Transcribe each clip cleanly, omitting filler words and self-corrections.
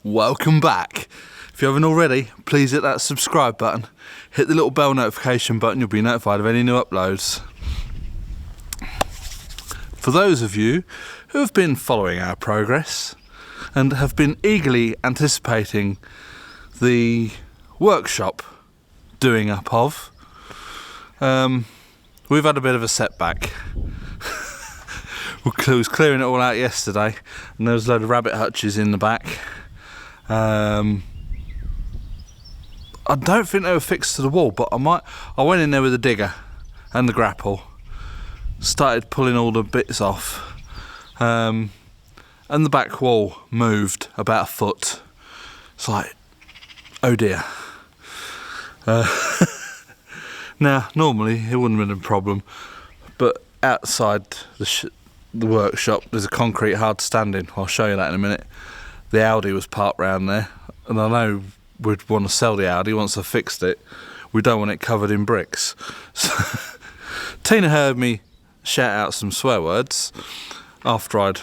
welcome back. If you haven't already, please hit that subscribe button, hit the little bell notification button, you'll be notified of any new uploads. For those of you who have been following our progress and have been eagerly anticipating the workshop doing up of, we've had a bit of a setback. We was clearing it all out yesterday and there was a load of rabbit hutches in the back. I don't think they were fixed to the wall, but I went in there with a digger and the grapple, started pulling all the bits off, and the back wall moved about a foot. It's like, oh dear. Now normally it wouldn't have been a problem, but outside the workshop there's a concrete hard standing. I'll show you that in a minute. The Audi was parked round there, and I know we'd want to sell the Audi once I fixed it. We don't want it covered in bricks. So Tina heard me shout out some swear words after I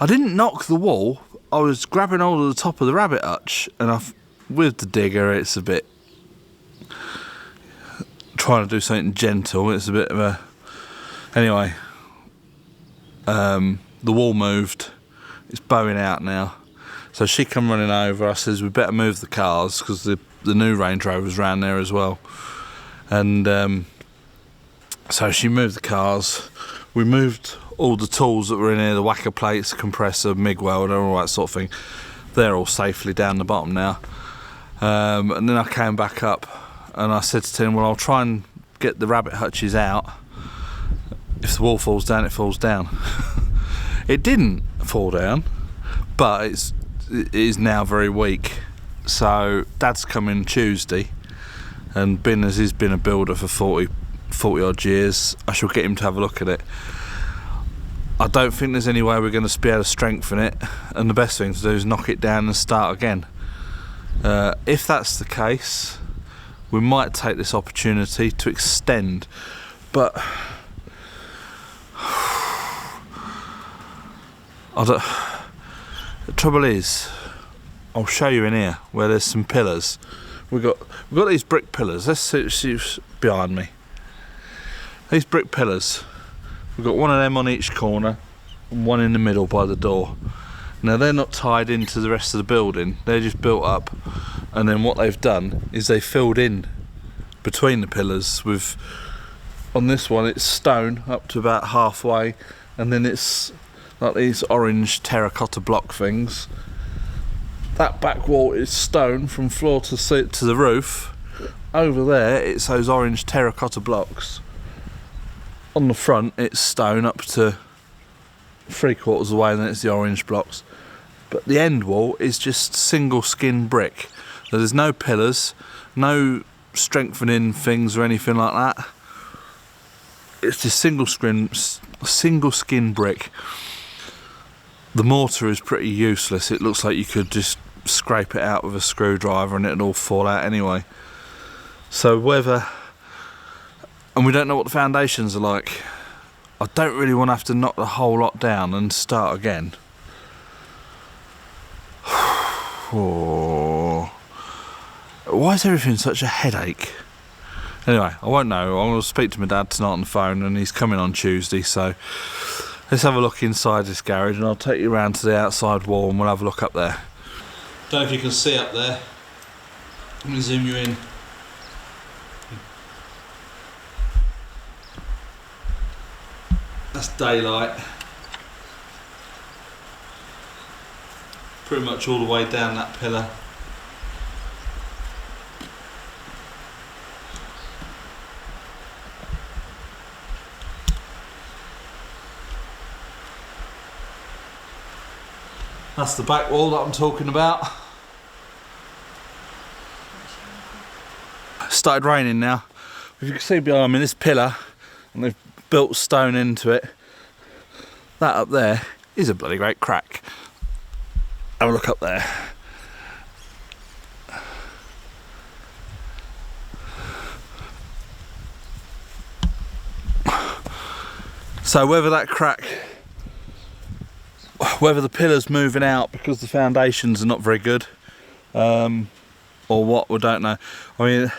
didn't knock the wall. I was grabbing hold of the top of the rabbit hutch, and with the digger it's a bit trying to do something gentle. It's a bit of a anyway. The wall moved. It's bowing out now. So she come running over. I says we better move the cars because the new Range Rover's round there as well. And so she moved the cars. We moved all the tools that were in here, the whacker plates, compressor, MIG welder, all that sort of thing. They're all safely down the bottom now. And then I came back up and I said to Tim, well, I'll try and get the rabbit hutches out. If the wall falls down, it falls down. It didn't fall down, but it is now very weak. So Dad's coming Tuesday, and being as he's been a builder for 40 odd years, I shall get him to have a look at it. I don't think there's any way we're going to be able to strengthen it, and the best thing to do is knock it down and start again. If that's the case, we might take this opportunity to extend, but the trouble is, I'll show you in here where there's some pillars. We've got these brick pillars. Let's see behind me. These brick pillars. We've got one of them on each corner and one in the middle by the door. Now they're not tied into the rest of the building. They're just built up, and then what they've done is they filled in between the pillars with. On this one it's stone up to about halfway, and then it's like these orange terracotta block things. That back wall is stone from floor to the roof. Over there it's those orange terracotta blocks. On the front it's stone up to 3/4 of the way, and then it's the orange blocks. But the end wall is just single skin brick. So there's no pillars, no strengthening things or anything like that. It's just single skin brick. The mortar is pretty useless. It looks like you could just scrape it out with a screwdriver and it'd all fall out anyway. So and we don't know what the foundations are like. I don't really want to have to knock the whole lot down and start again. Oh. Why is everything such a headache? Anyway, I won't know. I'm going to speak to my dad tonight on the phone, and he's coming on Tuesday, so let's have a look inside this garage, and I'll take you around to the outside wall and we'll have a look up there. Don't know if you can see up there. Let me zoom you in. That's daylight. Pretty much all the way down that pillar. That's the back wall that I'm talking about. Started raining now. If you can see behind me, this pillar, and they've built stone into it. That up there is a bloody great crack. Have a look up there. So whether that crack whether the pillar's moving out because the foundations are not very good, or what, we don't know. I mean,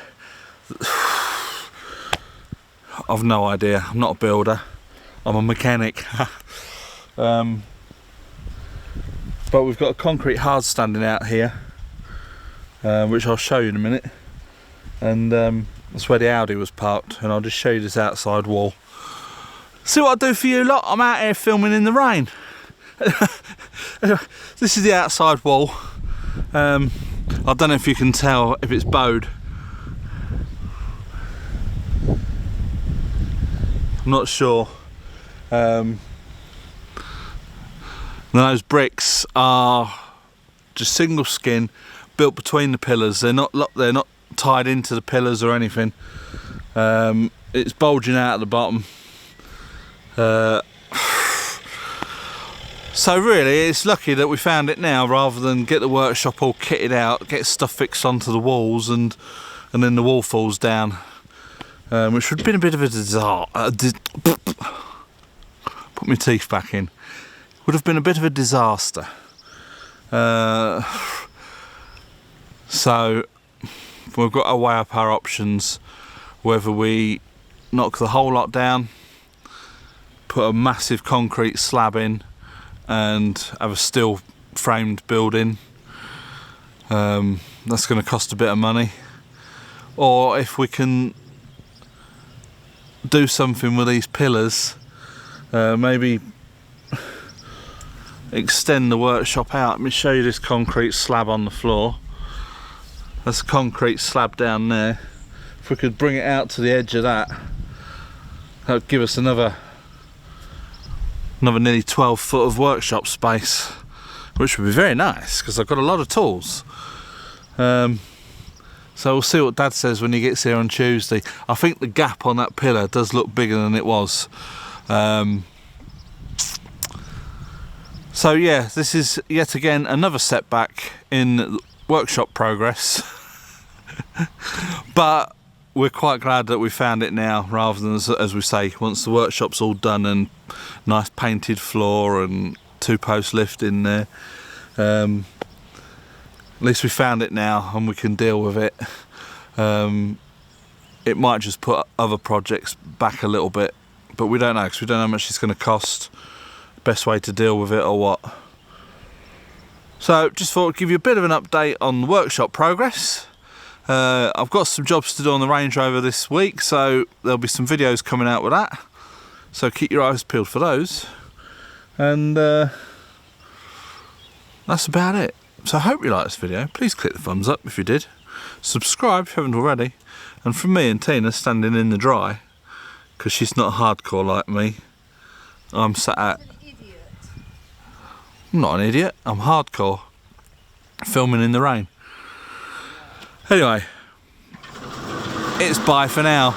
I've no idea. I'm not a builder, I'm a mechanic. But we've got a concrete hard standing out here, which I'll show you in a minute, and that's where the Audi was parked, and I'll just show you this outside wall. See what I do for you lot? I'm out here filming in the rain. This is the outside wall. I don't know if you can tell if it's bowed. I'm not sure. Those bricks are just single skin, built between the pillars. They're not tied into the pillars or anything. It's bulging out at the bottom. So really, it's lucky that we found it now, rather than get the workshop all kitted out, get stuff fixed onto the walls, and then the wall falls down, which would have been a bit of a disaster. Put my teeth back in. Would have been a bit of a disaster. So we've got to weigh up our options, whether we knock the whole lot down, put a massive concrete slab in, and have a steel framed building. That's going to cost a bit of money. Or if we can do something with these pillars, maybe extend the workshop out. Let me show you this concrete slab on the floor. That's a concrete slab down there. If we could bring it out to the edge of that, that would give us another nearly 12 foot of workshop space, which would be very nice because I've got a lot of tools. So we'll see what Dad says when he gets here on Tuesday. I think the gap on that pillar does look bigger than it was. So yeah, this is yet again another setback in workshop progress. But we're quite glad that we found it now, rather than, as we say, once the workshop's all done and nice painted floor and 2-post lift in there. At least we found it now and we can deal with it. It might just put other projects back a little bit, but we don't know, because we don't know how much it's going to cost, best way to deal with it or what. So just thought I'd give you a bit of an update on the workshop progress. I've got some jobs to do on the Range Rover this week, so there'll be some videos coming out with that, so keep your eyes peeled for those. And that's about it. So I hope you liked this video. Please click the thumbs up if you did, subscribe if you haven't already, and from me and Tina standing in the dry, because she's not hardcore like me, I'm sat at... I'm not an idiot, I'm hardcore, filming in the rain. Anyway, it's bye for now.